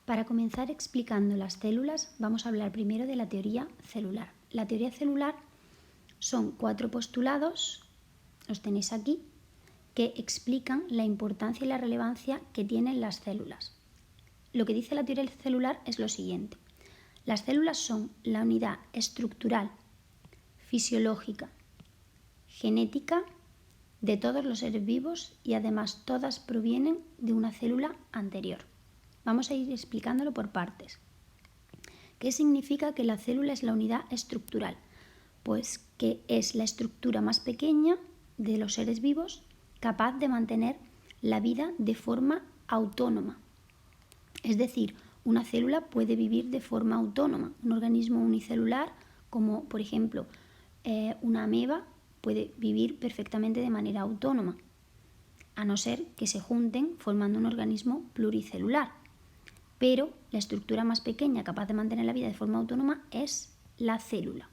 Para comenzar explicando las células, vamos a hablar primero de la teoría celular. La teoría celular son 4 postulados, los tenéis aquí, que explican la importancia y la relevancia que tienen las células. Lo que dice la teoría celular es lo siguiente. Las células son la unidad estructural, fisiológica, genética de todos los seres vivos y además todas provienen de una célula anterior. Vamos a ir explicándolo por partes. ¿Qué significa que la célula es la unidad estructural? Pues que es la estructura más pequeña de los seres vivos capaz de mantener la vida de forma autónoma. Es decir, una célula puede vivir de forma autónoma. Un organismo unicelular, como por ejemplo una ameba, puede vivir perfectamente de manera autónoma, a no ser que se junten formando un organismo pluricelular. Pero la estructura más pequeña capaz de mantener la vida de forma autónoma es la célula.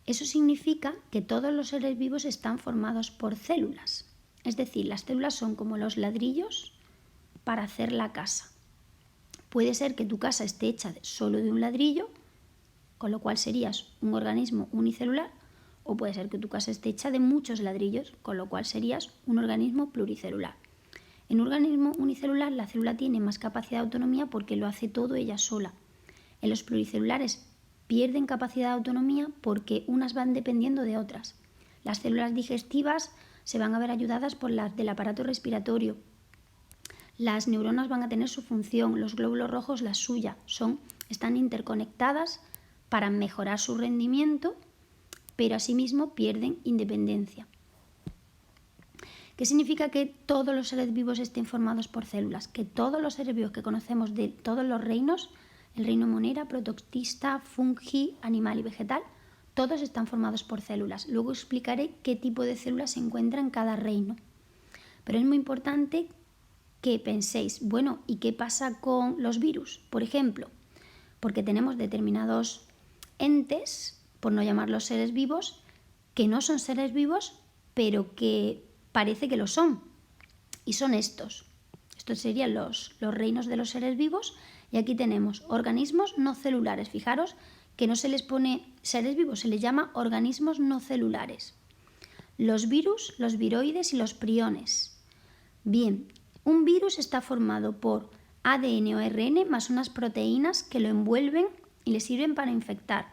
Eso significa que todos los seres vivos están formados por células. Es decir, las células son como los ladrillos para hacer la casa. Puede ser que tu casa esté hecha solo de un ladrillo, con lo cual serías un organismo unicelular, o puede ser que tu casa esté hecha de muchos ladrillos, con lo cual serías un organismo pluricelular. En un organismo unicelular la célula tiene más capacidad de autonomía porque lo hace todo ella sola. En los pluricelulares pierden capacidad de autonomía porque unas van dependiendo de otras. Las células digestivas se van a ver ayudadas por las del aparato respiratorio. Las neuronas van a tener su función, los glóbulos rojos la suya. Están interconectadas para mejorar su rendimiento, pero asimismo pierden independencia. ¿Qué significa que todos los seres vivos estén formados por células? Que todos los seres vivos que conocemos de todos los reinos, el reino monera, protoctista, fungi, animal y vegetal, todos están formados por células. Luego explicaré qué tipo de células se encuentra en cada reino. Pero es muy importante que penséis, bueno, ¿y qué pasa con los virus? Por ejemplo, porque tenemos determinados entes, por no llamarlos seres vivos, que no son seres vivos, pero que parece que lo son. Y son estos. Estos serían los reinos de los seres vivos. Y aquí tenemos organismos no celulares. Fijaros que no se les pone seres vivos, se les llama organismos no celulares. Los virus, los viroides y los priones. Bien, un virus está formado por ADN o ARN más unas proteínas que lo envuelven y le sirven para infectar.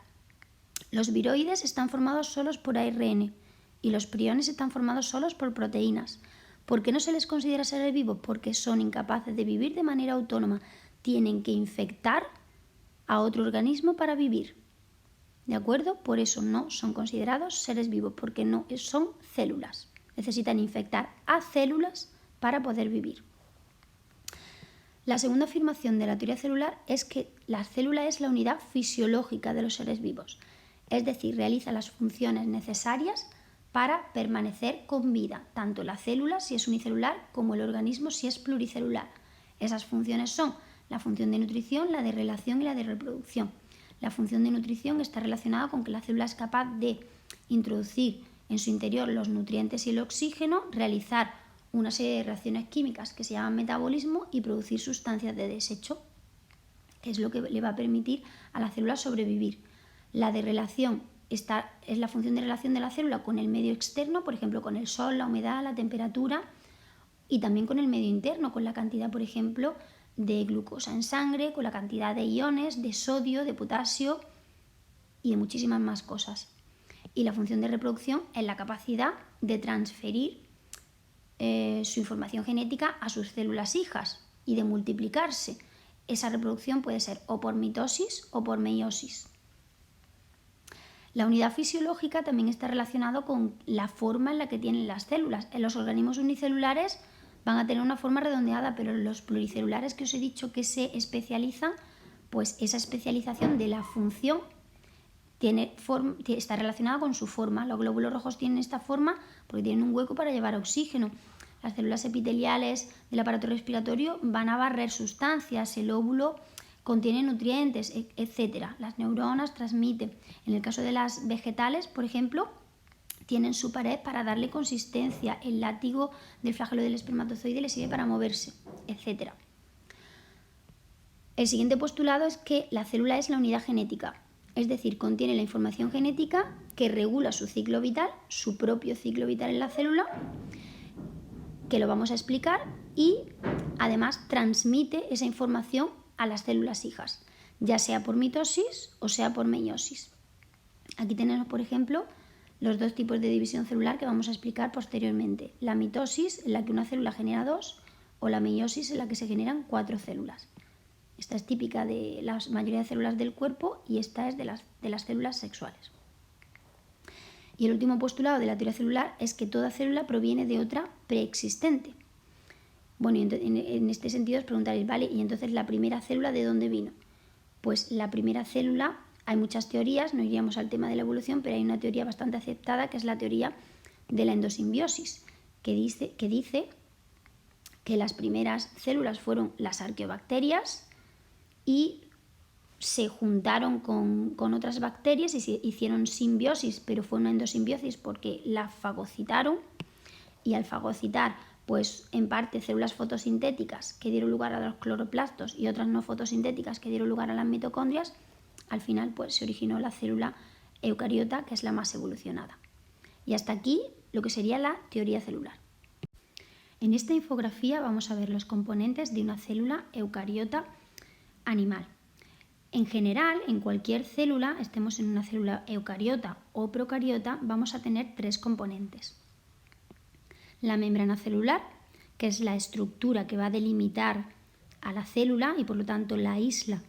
Los viroides están formados solos por ARN y los priones están formados solos por proteínas. ¿Por qué no se les considera seres vivos? Porque son incapaces de vivir de manera autónoma. Tienen que infectar a otro organismo para vivir. ¿De acuerdo? Por eso no son considerados seres vivos, porque no son células. Necesitan infectar a células para poder vivir. La segunda afirmación de la teoría celular es que la célula es la unidad fisiológica de los seres vivos. Es decir, realiza las funciones necesarias para permanecer con vida, tanto la célula si es unicelular como el organismo si es pluricelular. Esas funciones son la función de nutrición, la de relación y la de reproducción. La función de nutrición está relacionada con que la célula es capaz de introducir en su interior los nutrientes y el oxígeno, realizar una serie de reacciones químicas que se llaman metabolismo y producir sustancias de desecho, que es lo que le va a permitir a la célula sobrevivir. La de relación es la función de relación de la célula con el medio externo, por ejemplo, con el sol, la humedad, la temperatura, y también con el medio interno, con la cantidad, por ejemplo, de glucosa en sangre, con la cantidad de iones, de sodio, de potasio y de muchísimas más cosas. Y la función de reproducción es la capacidad de transferir su información genética a sus células hijas y de multiplicarse. Esa reproducción puede ser o por mitosis o por meiosis. La unidad fisiológica también está relacionada con la forma en la que tienen las células. En los organismos unicelulares van a tener una forma redondeada, pero en los pluricelulares que os he dicho que se especializan, pues esa especialización de la función está relacionada con su forma. Los glóbulos rojos tienen esta forma porque tienen un hueco para llevar oxígeno. Las células epiteliales del aparato respiratorio van a barrer sustancias, el óvulo contiene nutrientes, etc. Las neuronas transmiten. En el caso de las vegetales, por ejemplo, tienen su pared para darle consistencia. El látigo del flagelo del espermatozoide le sirve para moverse, etc. El siguiente postulado es que la célula es la unidad genética, es decir, contiene la información genética que regula su ciclo vital, su propio ciclo vital en la célula, que lo vamos a explicar, y además transmite esa información a las células hijas, ya sea por mitosis o sea por meiosis. Aquí tenemos, por ejemplo, los dos tipos de división celular que vamos a explicar posteriormente. La mitosis, en la que una célula genera 2, o la meiosis, en la que se generan 4 células. Esta es típica de la mayoría de células del cuerpo y esta es de las células sexuales. Y el último postulado de la teoría celular es que toda célula proviene de otra preexistente. Bueno, en este sentido os preguntaréis, ¿vale? ¿Y entonces la primera célula de dónde vino? Pues la primera célula, hay muchas teorías, no iríamos al tema de la evolución, pero hay una teoría bastante aceptada que es la teoría de la endosimbiosis, que dice que las primeras células fueron las arqueobacterias y se juntaron con otras bacterias y se hicieron simbiosis, pero fue una endosimbiosis porque la fagocitaron, y al fagocitar, pues en parte células fotosintéticas que dieron lugar a los cloroplastos y otras no fotosintéticas que dieron lugar a las mitocondrias, al final pues se originó la célula eucariota, que es la más evolucionada. Y hasta aquí lo que sería la teoría celular. En esta infografía vamos a ver los componentes de una célula eucariota animal. En general, en cualquier célula, estemos en una célula eucariota o procariota, vamos a tener 3 componentes. La membrana celular, que es la estructura que va a delimitar a la célula y por lo tanto la aísla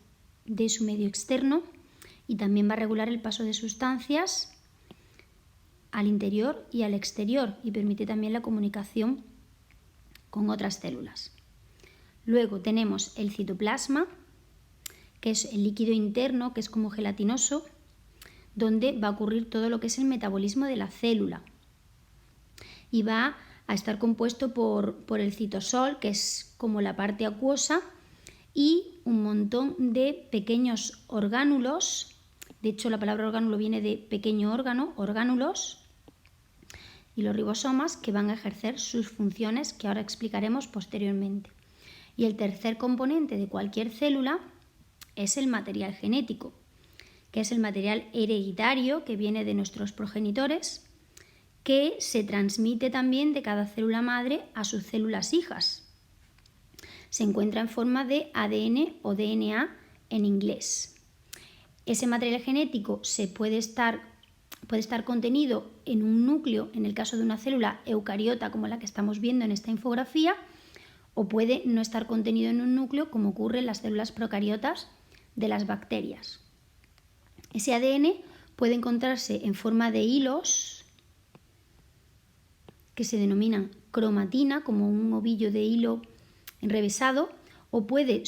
de su medio externo, y también va a regular el paso de sustancias al interior y al exterior y permite también la comunicación con otras células. Luego tenemos el citoplasma, que es el líquido interno, que es como gelatinoso, donde va a ocurrir todo lo que es el metabolismo de la célula. Y va a estar compuesto por el citosol, que es como la parte acuosa, y un montón de pequeños orgánulos. De hecho, la palabra orgánulo viene de pequeño órgano, orgánulos, y los ribosomas, que van a ejercer sus funciones que ahora explicaremos posteriormente. Y el tercer componente de cualquier célula es el material genético, que es el material hereditario que viene de nuestros progenitores, que se transmite también de cada célula madre a sus células hijas. Se encuentra en forma de ADN o DNA en inglés. Ese material genético puede estar contenido en un núcleo, en el caso de una célula eucariota como la que estamos viendo en esta infografía, o puede no estar contenido en un núcleo como ocurre en las células procariotas de las bacterias. Ese ADN puede encontrarse en forma de hilos que se denominan cromatina, como un ovillo de hilo enrevesado, o puede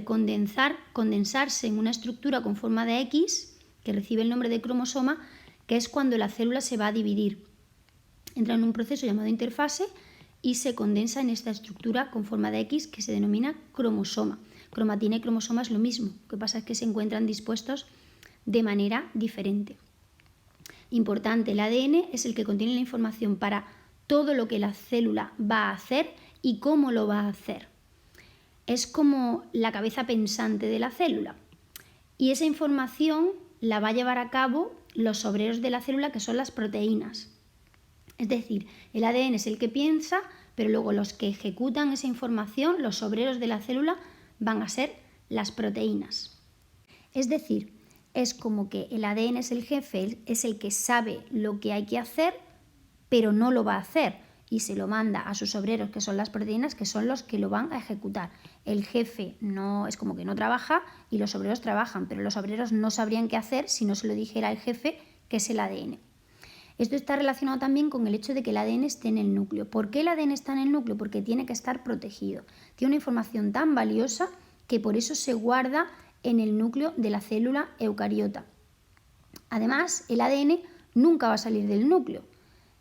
condensarse en una estructura con forma de X, que recibe el nombre de cromosoma, que es cuando la célula se va a dividir. Entra en un proceso llamado interfase y se condensa en esta estructura con forma de X que se denomina cromosoma. Cromatina y cromosoma es lo mismo, lo que pasa es que se encuentran dispuestos de manera diferente. Importante, el ADN es el que contiene la información para todo lo que la célula va a hacer y cómo lo va a hacer. Es como la cabeza pensante de la célula. Y esa información la va a llevar a cabo los obreros de la célula, que son las proteínas. Es decir, el ADN es el que piensa, pero luego los que ejecutan esa información, los obreros de la célula, van a ser las proteínas. Es decir, es como que el ADN es el jefe, es el que sabe lo que hay que hacer, pero no lo va a hacer y se lo manda a sus obreros, que son las proteínas, que son los que lo van a ejecutar. El jefe no es como que no trabaja y los obreros trabajan, pero los obreros no sabrían qué hacer si no se lo dijera el jefe, que es el ADN. Esto está relacionado también con el hecho de que el ADN esté en el núcleo. ¿Por qué el ADN está en el núcleo? Porque tiene que estar protegido. Tiene una información tan valiosa que por eso se guarda en el núcleo de la célula eucariota. Además, el ADN nunca va a salir del núcleo.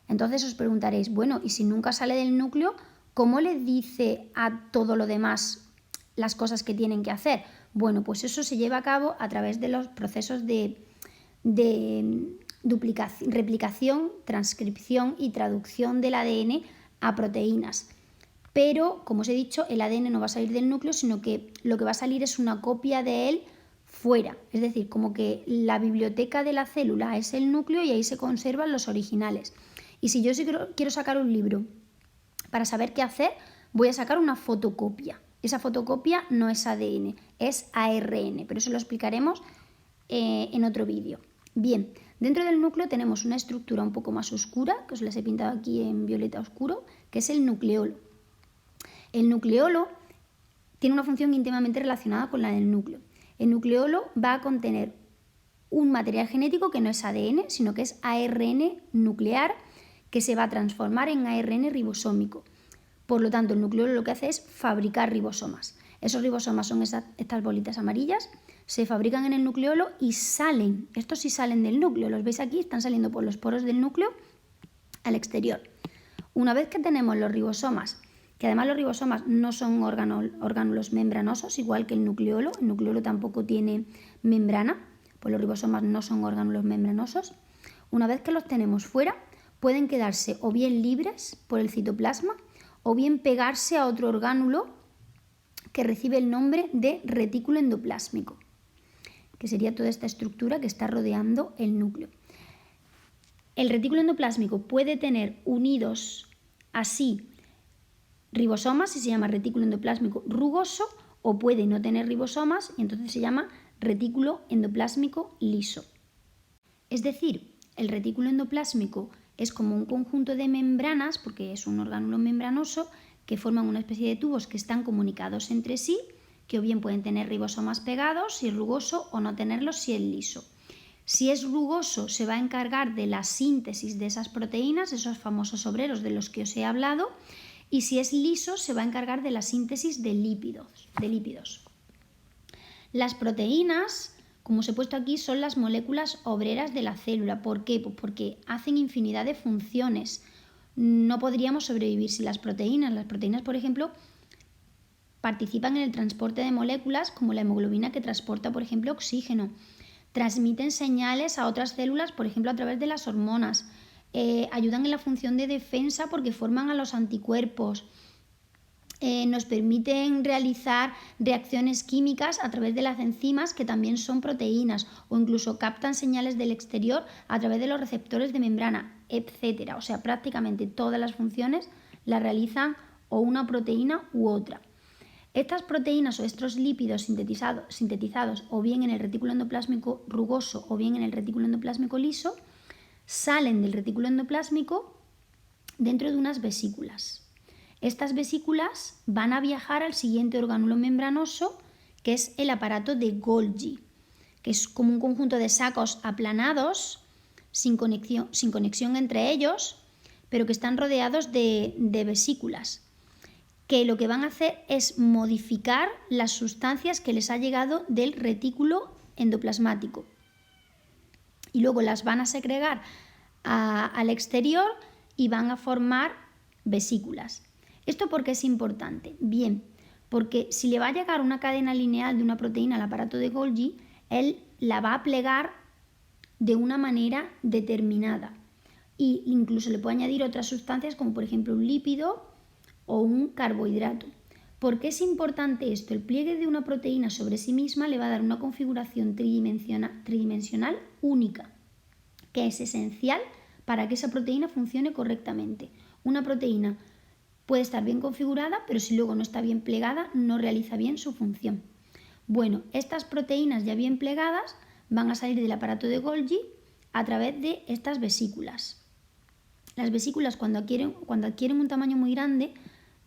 Entonces os preguntaréis, bueno, ¿y si nunca sale del núcleo, cómo le dice a todo lo demás las cosas que tienen que hacer? Bueno, pues eso se lleva a cabo a través de los procesos de replicación, transcripción y traducción del ADN a proteínas. pero como os he dicho, el ADN no va a salir del núcleo, sino que lo que va a salir es una copia de él fuera. Es decir, como que la biblioteca de la célula es el núcleo y ahí se conservan los originales. Y si yo quiero sacar un libro para saber qué hacer, voy a sacar una fotocopia. Esa fotocopia no es ADN, es ARN, pero eso lo explicaremos en otro vídeo. Bien, dentro del núcleo tenemos una estructura un poco más oscura, que os las he pintado aquí en violeta oscuro, que es el nucleolo. El nucleolo tiene una función íntimamente relacionada con la del núcleo. El nucleolo va a contener un material genético que no es ADN, sino que es ARN nuclear, que se va a transformar en ARN ribosómico. Por lo tanto, el nucleolo lo que hace es fabricar ribosomas. Esos ribosomas son estas bolitas amarillas, se fabrican en el nucleolo y salen. Estos sí salen del núcleo, los veis aquí, están saliendo por los poros del núcleo al exterior. Una vez que tenemos los ribosomas, que además los ribosomas no son orgánulos membranosos, igual que el nucleolo tampoco tiene membrana, pues los ribosomas no son orgánulos membranosos. Una vez que los tenemos fuera, pueden quedarse o bien libres por el citoplasma o bien pegarse a otro orgánulo que recibe el nombre de retículo endoplásmico, que sería toda esta estructura que está rodeando el núcleo. El retículo endoplásmico puede tener unidos así ribosomas y se llama retículo endoplásmico rugoso, o puede no tener ribosomas y entonces se llama retículo endoplásmico liso. Es decir, el retículo endoplásmico es como un conjunto de membranas, porque es un orgánulo membranoso, que forman una especie de tubos que están comunicados entre sí, que o bien pueden tener ribosomas pegados si es rugoso o no tenerlos si es liso. Si es rugoso, se va a encargar de la síntesis de esas proteínas, esos famosos obreros de los que os he hablado, y si es liso, se va a encargar de la síntesis de lípidos. Las proteínas, como os he puesto aquí, son las moléculas obreras de la célula. ¿Por qué? Pues porque hacen infinidad de funciones. No podríamos sobrevivir sin las proteínas. Las proteínas, por ejemplo, participan en el transporte de moléculas como la hemoglobina, que transporta, por ejemplo, oxígeno. Transmiten señales a otras células, por ejemplo, a través de las hormonas. Ayudan en la función de defensa porque forman a los anticuerpos. Nos permiten realizar reacciones químicas a través de las enzimas, que también son proteínas, o incluso captan señales del exterior a través de los receptores de membrana, etc. O sea, prácticamente todas las funciones las realizan o una proteína u otra. Estas proteínas o estos lípidos sintetizados o bien en el retículo endoplásmico rugoso o bien en el retículo endoplásmico liso, salen del retículo endoplásmico dentro de unas vesículas. Estas vesículas van a viajar al siguiente orgánulo membranoso, que es el aparato de Golgi, que es como un conjunto de sacos aplanados, sin conexión entre ellos, pero que están rodeados de vesículas, que lo que van a hacer es modificar las sustancias que les ha llegado del retículo endoplasmático. Y luego las van a segregar al exterior y van a formar vesículas. ¿Esto por qué es importante? Bien, porque si le va a llegar una cadena lineal de una proteína al aparato de Golgi, él la va a plegar de una manera determinada e incluso le puede añadir otras sustancias como por ejemplo un lípido o un carbohidrato. ¿Por qué es importante esto? El pliegue de una proteína sobre sí misma le va a dar una configuración tridimensional única, que es esencial para que esa proteína funcione correctamente. Una proteína puede estar bien configurada, pero si luego no está bien plegada, no realiza bien su función. Bueno, estas proteínas ya bien plegadas van a salir del aparato de Golgi a través de estas vesículas. Las vesículas, cuando adquieren un tamaño muy grande,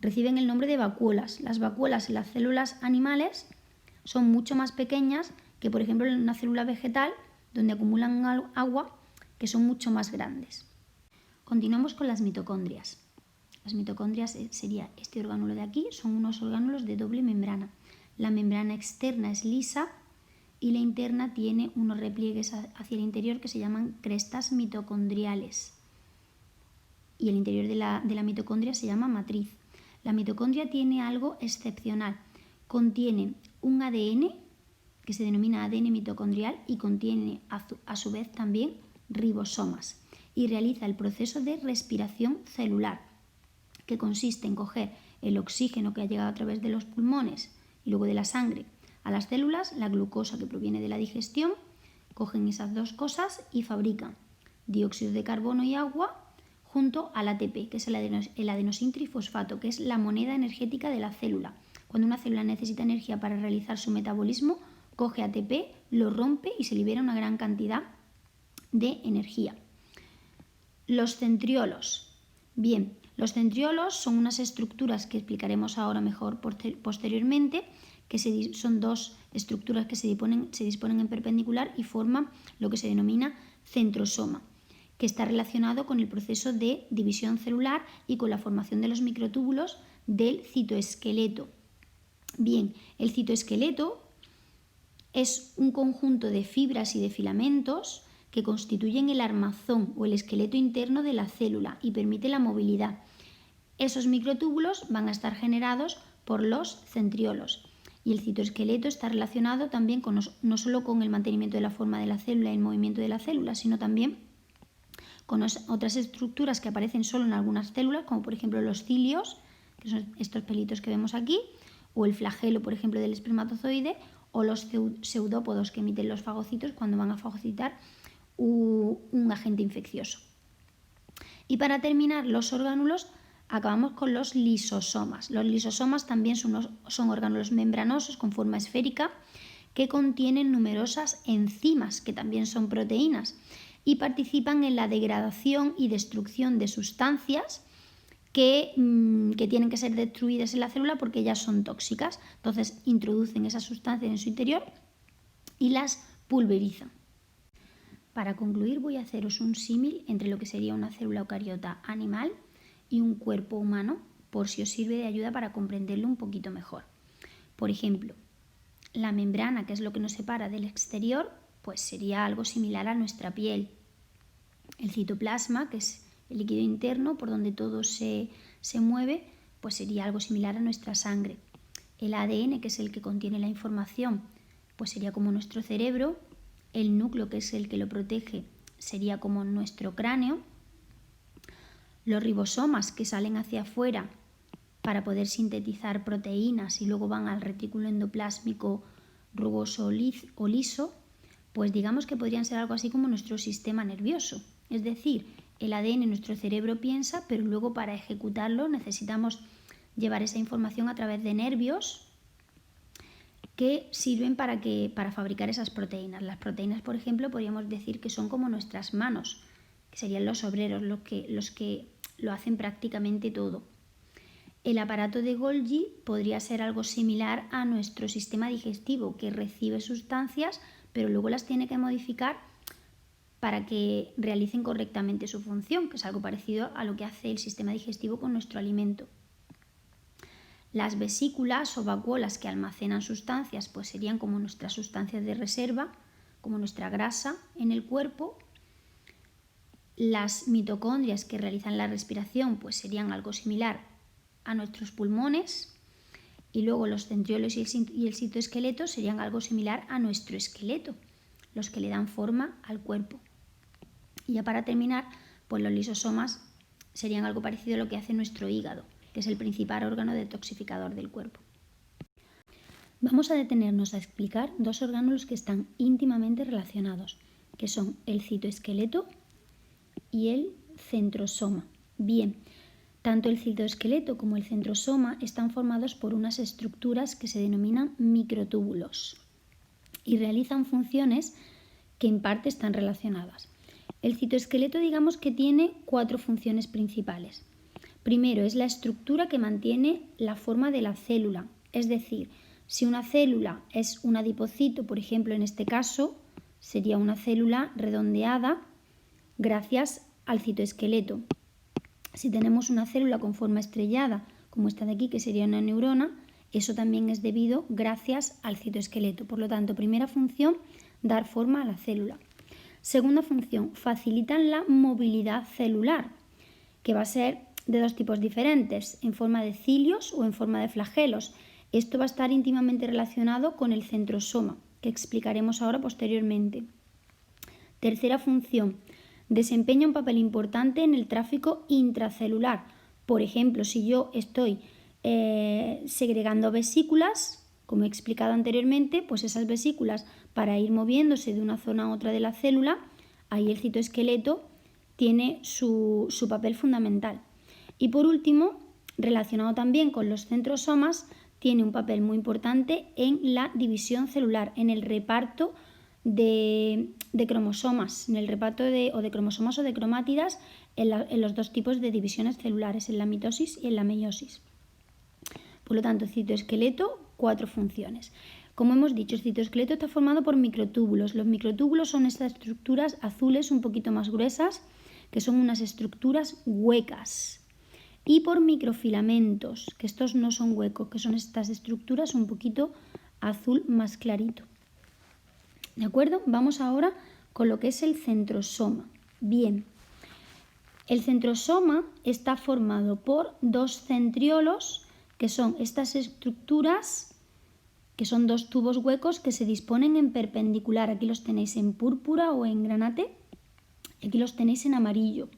reciben el nombre de vacuolas. Las vacuolas en las células animales son mucho más pequeñas que, por ejemplo, en una célula vegetal, donde acumulan agua, que son mucho más grandes. Continuamos con las mitocondrias. Las mitocondrias sería este orgánulo de aquí, son unos orgánulos de doble membrana. La membrana externa es lisa y la interna tiene unos repliegues hacia el interior que se llaman crestas mitocondriales. Y el interior de la mitocondria se llama matriz. La mitocondria tiene algo excepcional. Contiene un ADN que se denomina ADN mitocondrial y contiene a su vez también ribosomas y realiza el proceso de respiración celular, que consiste en coger el oxígeno que ha llegado a través de los pulmones y luego de la sangre a las células, la glucosa que proviene de la digestión, cogen esas dos cosas y fabrican dióxido de carbono y agua junto al ATP, que es el adenosintrifosfato, que es la moneda energética de la célula. Cuando una célula necesita energía para realizar su metabolismo, coge ATP, lo rompe y se libera una gran cantidad de energía. Los centriolos. Bien, los centriolos son unas estructuras que explicaremos ahora mejor posteriormente, que son dos estructuras que se disponen en perpendicular y forman lo que se denomina centrosoma, que está relacionado con el proceso de división celular y con la formación de los microtúbulos del citoesqueleto. Bien, el citoesqueleto es un conjunto de fibras y de filamentos que constituyen el armazón o el esqueleto interno de la célula y permite la movilidad. Esos microtúbulos van a estar generados por los centriolos. Y el citoesqueleto está relacionado también no solo con el mantenimiento de la forma de la célula y el movimiento de la célula, sino también con otras estructuras que aparecen solo en algunas células, como por ejemplo los cilios, que son estos pelitos que vemos aquí, o el flagelo, por ejemplo, del espermatozoide, o los pseudópodos que emiten los fagocitos cuando van a fagocitar un agente infeccioso. Y para terminar, los orgánulos, acabamos con los lisosomas. Los lisosomas también son orgánulos membranosos con forma esférica que contienen numerosas enzimas, que también son proteínas, y participan en la degradación y destrucción de sustancias que tienen que ser destruidas en la célula porque ellas son tóxicas. Entonces introducen esas sustancias en su interior y las pulverizan. Para concluir, voy a haceros un símil entre lo que sería una célula eucariota animal y un cuerpo humano, por si os sirve de ayuda para comprenderlo un poquito mejor. Por ejemplo, la membrana, que es lo que nos separa del exterior, pues sería algo similar a nuestra piel. El citoplasma, que es el líquido interno por donde todo se mueve, pues sería algo similar a nuestra sangre. El ADN, que es el que contiene la información, pues sería como nuestro cerebro. El núcleo, que es el que lo protege, sería como nuestro cráneo. Los ribosomas, que salen hacia afuera para poder sintetizar proteínas y luego van al retículo endoplásmico rugoso o liso, pues digamos que podrían ser algo así como nuestro sistema nervioso. Es decir, el ADN en nuestro cerebro piensa, pero luego para ejecutarlo necesitamos llevar esa información a través de nervios que sirven para fabricar esas proteínas. Las proteínas, por ejemplo, podríamos decir que son como nuestras manos, que serían los obreros, los que lo hacen prácticamente todo. El aparato de Golgi podría ser algo similar a nuestro sistema digestivo, que recibe sustancias, pero luego las tiene que modificar para que realicen correctamente su función, que es algo parecido a lo que hace el sistema digestivo con nuestro alimento. Las vesículas o vacuolas que almacenan sustancias, pues serían como nuestras sustancias de reserva, como nuestra grasa en el cuerpo. Las mitocondrias que realizan la respiración, pues serían algo similar a nuestros pulmones. Y luego los centriolos y el citoesqueleto serían algo similar a nuestro esqueleto, los que le dan forma al cuerpo. Y ya para terminar, pues los lisosomas serían algo parecido a lo que hace nuestro hígado, que es el principal órgano detoxificador del cuerpo. Vamos a detenernos a explicar dos orgánulos que están íntimamente relacionados, que son el citoesqueleto y el centrosoma. Bien, tanto el citoesqueleto como el centrosoma están formados por unas estructuras que se denominan microtúbulos y realizan funciones que en parte están relacionadas. El citoesqueleto, digamos que tiene 4 funciones principales. Primero, es la estructura que mantiene la forma de la célula, es decir, si una célula es un adipocito, por ejemplo, en este caso, sería una célula redondeada gracias al citoesqueleto. Si tenemos una célula con forma estrellada, como esta de aquí, que sería una neurona, eso también es debido gracias al citoesqueleto. Por lo tanto, primera función, dar forma a la célula. Segunda función, facilitan la movilidad celular, que va a ser de dos tipos diferentes, en forma de cilios o en forma de flagelos. Esto va a estar íntimamente relacionado con el centrosoma, que explicaremos ahora posteriormente. Tercera función, desempeña un papel importante en el tráfico intracelular. Por ejemplo, si yo estoy segregando vesículas, como he explicado anteriormente, pues esas vesículas para ir moviéndose de una zona a otra de la célula, ahí el citoesqueleto tiene su papel fundamental. Y por último, relacionado también con los centrosomas, tiene un papel muy importante en la división celular, en el reparto de cromosomas, en el reparto de cromosomas o de cromátidas en los dos tipos de divisiones celulares, en la mitosis y en la meiosis. Por lo tanto, citoesqueleto, 4 funciones. Como hemos dicho, el citoesqueleto está formado por microtúbulos. Los microtúbulos son estas estructuras azules un poquito más gruesas, que son unas estructuras huecas. Y por microfilamentos, que estos no son huecos, que son estas estructuras un poquito azul más clarito. ¿De acuerdo? Vamos ahora con lo que es el centrosoma. Bien, el centrosoma está formado por 2 centriolos, que son estas estructuras, que son 2 tubos huecos que se disponen en perpendicular. Aquí los tenéis en púrpura o en granate, y aquí los tenéis en amarillo.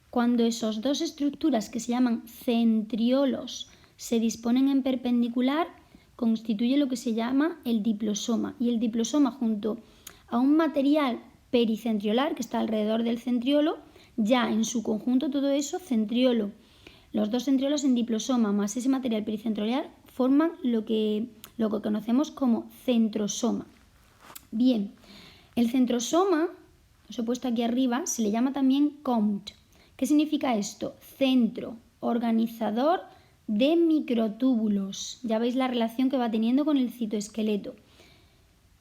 Cuando esas 2 estructuras, que se llaman centriolos, se disponen en perpendicular, constituye lo que se llama el diplosoma. Y el diplosoma, junto a un material pericentriolar que está alrededor del centriolo, ya en su conjunto todo eso, centriolo, los 2 centriolos en diplosoma más ese material pericentriolar, forman lo que conocemos como centrosoma. Bien, el centrosoma, os he puesto aquí arriba, se le llama también COMT. ¿Qué significa esto? Centro organizador de microtúbulos. Ya veis la relación que va teniendo con el citoesqueleto.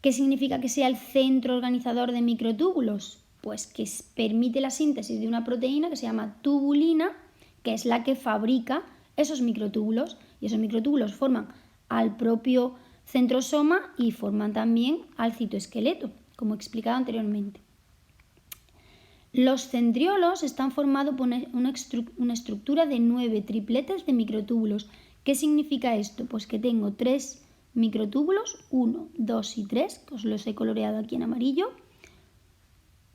¿Qué significa que sea el centro organizador de microtúbulos? Pues que permite la síntesis de una proteína que se llama tubulina, que es la que fabrica esos microtúbulos. Y esos microtúbulos forman al propio centrosoma y forman también al citoesqueleto, como he explicado anteriormente. Los centriolos están formados por una estructura de 9 tripletes de microtúbulos. ¿Qué significa esto? Pues que tengo 3 microtúbulos, 1, 2 y 3, que os los he coloreado aquí en amarillo,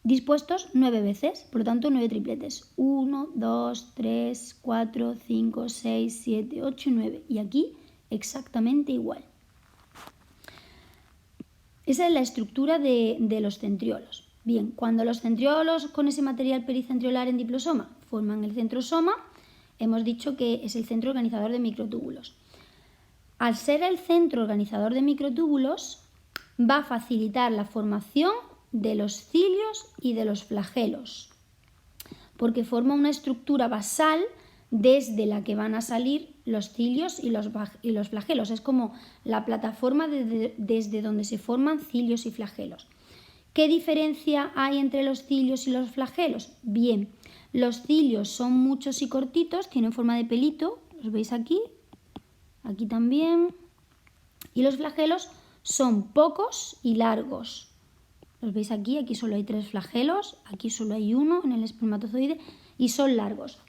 dispuestos 9 veces, por lo tanto 9 tripletes. 1, 2, 3, 4, 5, 6, 7, 8 y 9. Y aquí exactamente igual. Esa es la estructura de los centriolos. Bien, cuando los centriolos con ese material pericentriolar en diplosoma forman el centrosoma, hemos dicho que es el centro organizador de microtúbulos. Al ser el centro organizador de microtúbulos, va a facilitar la formación de los cilios y de los flagelos, porque forma una estructura basal desde la que van a salir los cilios y los flagelos. Es como la plataforma desde donde se forman cilios y flagelos. ¿Qué diferencia hay entre los cilios y los flagelos? Bien, los cilios son muchos y cortitos, tienen forma de pelito, los veis aquí, aquí también. Y los flagelos son pocos y largos. Los veis aquí, aquí solo hay 3 flagelos, aquí solo hay 1 en el espermatozoide y son largos.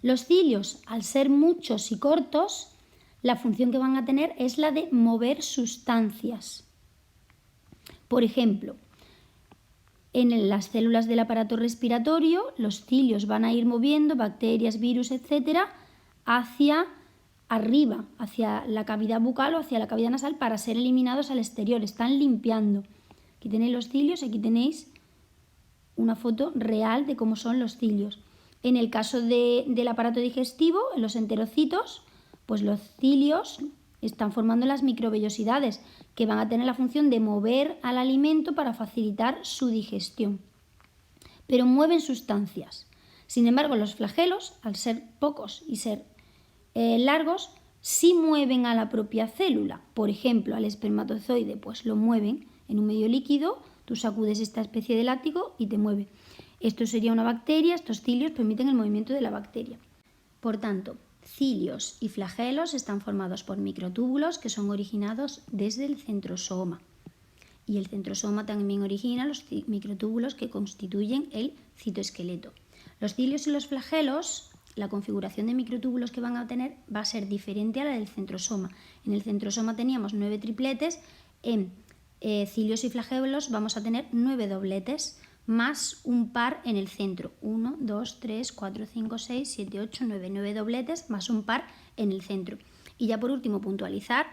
Los cilios, al ser muchos y cortos, la función que van a tener es la de mover sustancias. Por ejemplo, en las células del aparato respiratorio, los cilios van a ir moviendo bacterias, virus, etcétera, hacia arriba, hacia la cavidad bucal o hacia la cavidad nasal para ser eliminados al exterior. Están limpiando. Aquí tenéis los cilios, aquí tenéis una foto real de cómo son los cilios. En el caso del aparato digestivo, en los enterocitos, pues los cilios están formando las microvellosidades que van a tener la función de mover al alimento para facilitar su digestión. Pero mueven sustancias. Sin embargo, los flagelos, al ser pocos y ser largos, sí mueven a la propia célula. Por ejemplo, al espermatozoide, pues lo mueven en un medio líquido, tú sacudes esta especie de látigo y te mueve. Esto sería una bacteria, estos cilios permiten el movimiento de la bacteria. Por tanto, cilios y flagelos están formados por microtúbulos que son originados desde el centrosoma. Y el centrosoma también origina los microtúbulos que constituyen el citoesqueleto. Los cilios y los flagelos, la configuración de microtúbulos que van a tener va a ser diferente a la del centrosoma. En el centrosoma teníamos 9 tripletes, en cilios y flagelos vamos a tener 9 dobletes. más un par en el centro. 1, 2, 3, 4, 5, 6, 7, 8, 9. 9 dobletes más un par en el centro. Y ya por último puntualizar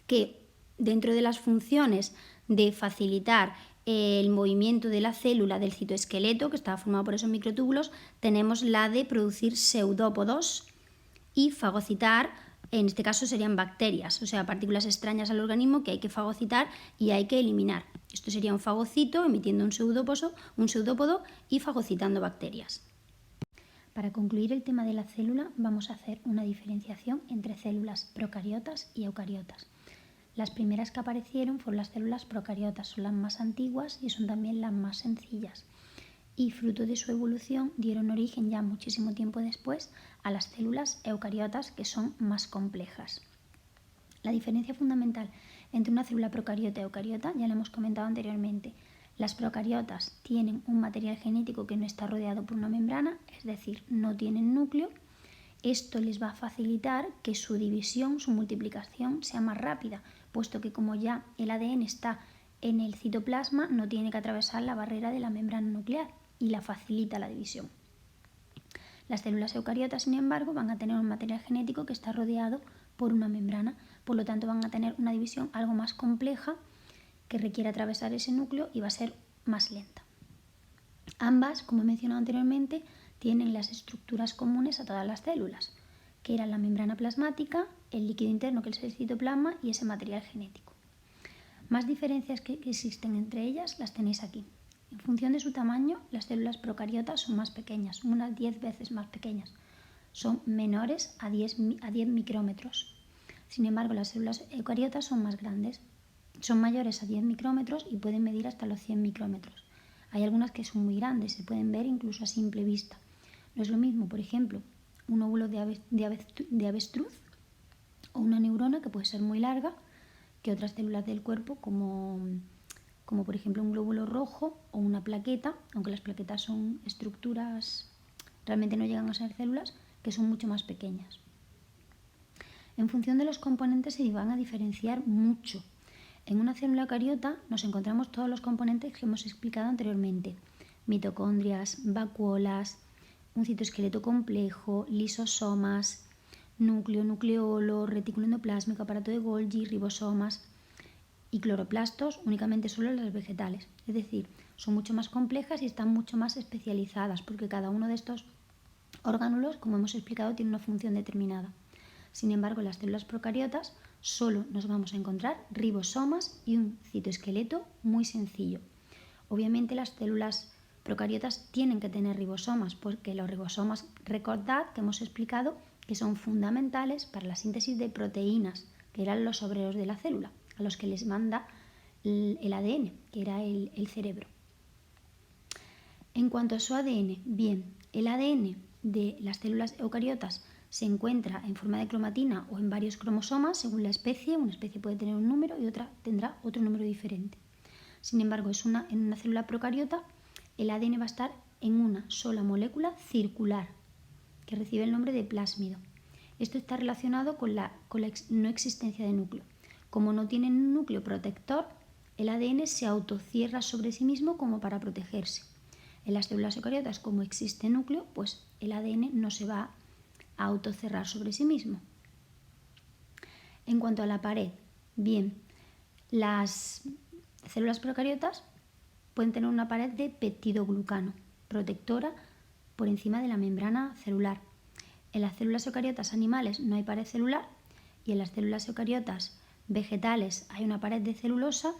que dentro de las funciones de facilitar el movimiento de la célula del citoesqueleto, que está formado por esos microtúbulos, tenemos la de producir pseudópodos y fagocitar, en este caso serían bacterias, o sea, partículas extrañas al organismo que hay que fagocitar y hay que eliminar. Esto sería un fagocito emitiendo un pseudópodo y fagocitando bacterias. Para concluir el tema de la célula, vamos a hacer una diferenciación entre células procariotas y eucariotas. Las primeras que aparecieron fueron las células procariotas, son las más antiguas y son también las más sencillas. Y fruto de su evolución dieron origen ya muchísimo tiempo después a las células eucariotas, que son más complejas. La diferencia fundamental entre una célula procariota y eucariota ya la hemos comentado anteriormente. Las procariotas tienen un material genético que no está rodeado por una membrana, es decir, no tienen núcleo. Esto les va a facilitar que su división, su multiplicación sea más rápida, puesto que como ya el ADN está en el citoplasma, no tiene que atravesar la barrera de la membrana nuclear y la facilita la división. Las células eucariotas, sin embargo, van a tener un material genético que está rodeado por una membrana, por lo tanto van a tener una división algo más compleja que requiere atravesar ese núcleo y va a ser más lenta. Ambas, como he mencionado anteriormente, tienen las estructuras comunes a todas las células, que eran la membrana plasmática, el líquido interno que es el citoplasma y ese material genético. Más diferencias que existen entre ellas las tenéis aquí. En función de su tamaño, las células procariotas son más pequeñas, unas 10 veces más pequeñas. Son menores a 10 micrómetros. Sin embargo, las células eucariotas son más grandes. Son mayores a 10 micrómetros y pueden medir hasta los 100 micrómetros. Hay algunas que son muy grandes, se pueden ver incluso a simple vista. No es lo mismo, por ejemplo, un óvulo de avestruz o una neurona, que puede ser muy larga, que otras células del cuerpo, como por ejemplo un glóbulo rojo o una plaqueta, aunque las plaquetas son estructuras, realmente no llegan a ser células, que son mucho más pequeñas. En función de los componentes se van a diferenciar mucho. En una célula eucariota nos encontramos todos los componentes que hemos explicado anteriormente: mitocondrias, vacuolas, un citoesqueleto complejo, lisosomas, núcleo, nucleolo, retículo endoplásmico, aparato de Golgi, ribosomas y cloroplastos, únicamente solo las vegetales. Es decir, son mucho más complejas y están mucho más especializadas, porque cada uno de estos orgánulos, como hemos explicado, tiene una función determinada. Sin embargo, en las células procariotas solo nos vamos a encontrar ribosomas y un citoesqueleto muy sencillo. Obviamente las células procariotas tienen que tener ribosomas, porque los ribosomas, recordad que hemos explicado que son fundamentales para la síntesis de proteínas, que eran los obreros de la célula, a los que les manda el ADN, que era el cerebro. En cuanto a su ADN, bien, el ADN de las células eucariotas se encuentra en forma de cromatina o en varios cromosomas según la especie. Una especie puede tener un número y otra tendrá otro número diferente. Sin embargo, en una célula procariota el ADN va a estar en una sola molécula circular que recibe el nombre de plásmido. Esto está relacionado con la no existencia de núcleo. Como no tienen un núcleo protector, el ADN se autocierra sobre sí mismo como para protegerse. En las células eucariotas, como existe núcleo, pues el ADN no se va a autocerrar sobre sí mismo. En cuanto a la pared, bien, las células procariotas pueden tener una pared de peptidoglucano, protectora por encima de la membrana celular. En las células eucariotas animales no hay pared celular y en las células eucariotas vegetales hay una pared de celulosa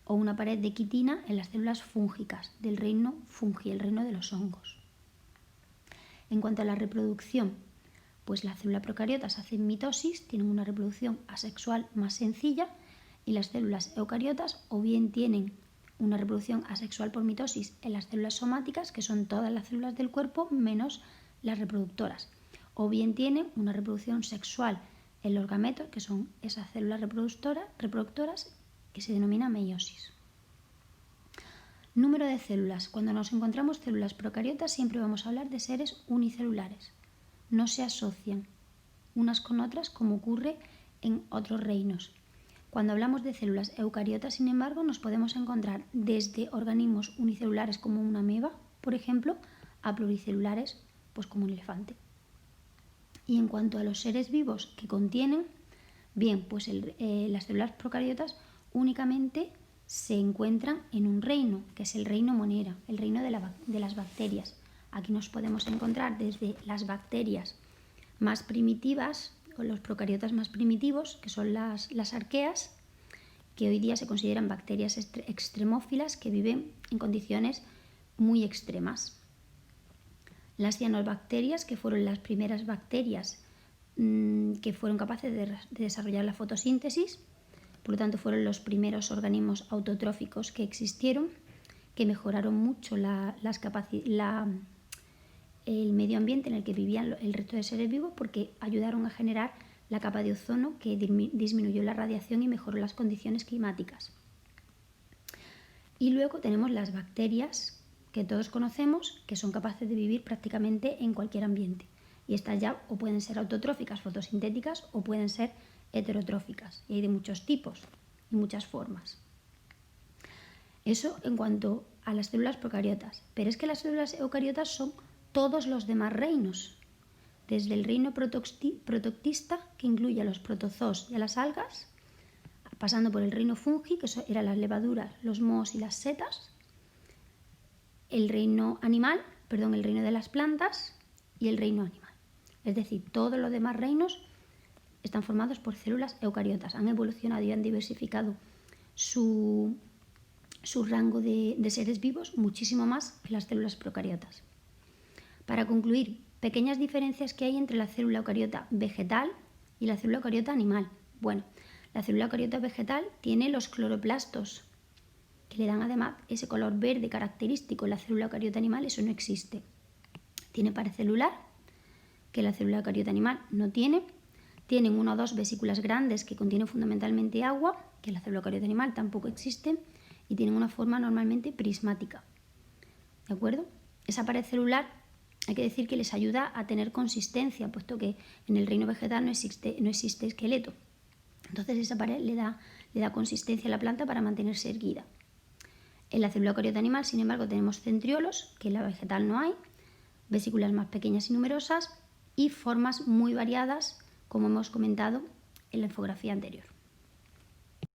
o una pared de quitina en las células fúngicas del reino fungi, el reino de los hongos. En cuanto a la reproducción, pues las células procariotas hacen mitosis, tienen una reproducción asexual más sencilla, y las células eucariotas o bien tienen una reproducción asexual por mitosis en las células somáticas, que son todas las células del cuerpo menos las reproductoras, o bien tienen una reproducción sexual en los gametos, que son esas células reproductoras que se denomina meiosis. Número de células. Cuando nos encontramos células procariotas siempre vamos a hablar de seres unicelulares. No se asocian unas con otras como ocurre en otros reinos. Cuando hablamos de células eucariotas, sin embargo, nos podemos encontrar desde organismos unicelulares como una ameba, por ejemplo, a pluricelulares, pues como un elefante. Y en cuanto a los seres vivos que contienen, bien, pues las células procariotas únicamente se encuentran en un reino, que es el reino Monera, el reino de las bacterias. Aquí nos podemos encontrar desde las bacterias más primitivas, o los procariotas más primitivos, que son las arqueas, que hoy día se consideran bacterias extremófilas que viven en condiciones muy extremas. Las cianobacterias, que fueron las primeras bacterias que fueron capaces de desarrollar la fotosíntesis, por lo tanto fueron los primeros organismos autotróficos que existieron, que mejoraron mucho el medio ambiente en el que vivían el resto de seres vivos, porque ayudaron a generar la capa de ozono, que disminuyó la radiación y mejoró las condiciones climáticas. Y luego tenemos las bacterias, que todos conocemos, que son capaces de vivir prácticamente en cualquier ambiente. Y estas ya o pueden ser autotróficas, fotosintéticas, o pueden ser heterotróficas. Y hay de muchos tipos y muchas formas. Eso en cuanto a las células procariotas. Pero es que las células eucariotas son todos los demás reinos. Desde el reino protoctista, que incluye a los protozoos y a las algas, pasando por el reino fungi, que eran las levaduras, los mohos y las setas, el reino de las plantas y el reino animal. Es decir, todos los demás reinos están formados por células eucariotas. Han evolucionado y han diversificado su rango de seres vivos muchísimo más que las células procariotas. Para concluir, pequeñas diferencias que hay entre la célula eucariota vegetal y la célula eucariota animal. Bueno, la célula eucariota vegetal tiene los cloroplastos, que le dan además ese color verde característico. En la célula eucariota animal eso no existe. Tiene pared celular, que la célula eucariota animal no tiene. Tienen 1 o 2 vesículas grandes que contienen fundamentalmente agua, que en la célula eucariota animal tampoco existen, y tienen una forma normalmente prismática. ¿De acuerdo? Esa pared celular hay que decir que les ayuda a tener consistencia, puesto que en el reino vegetal no existe esqueleto. Entonces esa pared le da consistencia a la planta para mantenerse erguida. En la célula eucariota animal, sin embargo, tenemos centriolos, que en la vegetal no hay, vesículas más pequeñas y numerosas y formas muy variadas, como hemos comentado en la infografía anterior.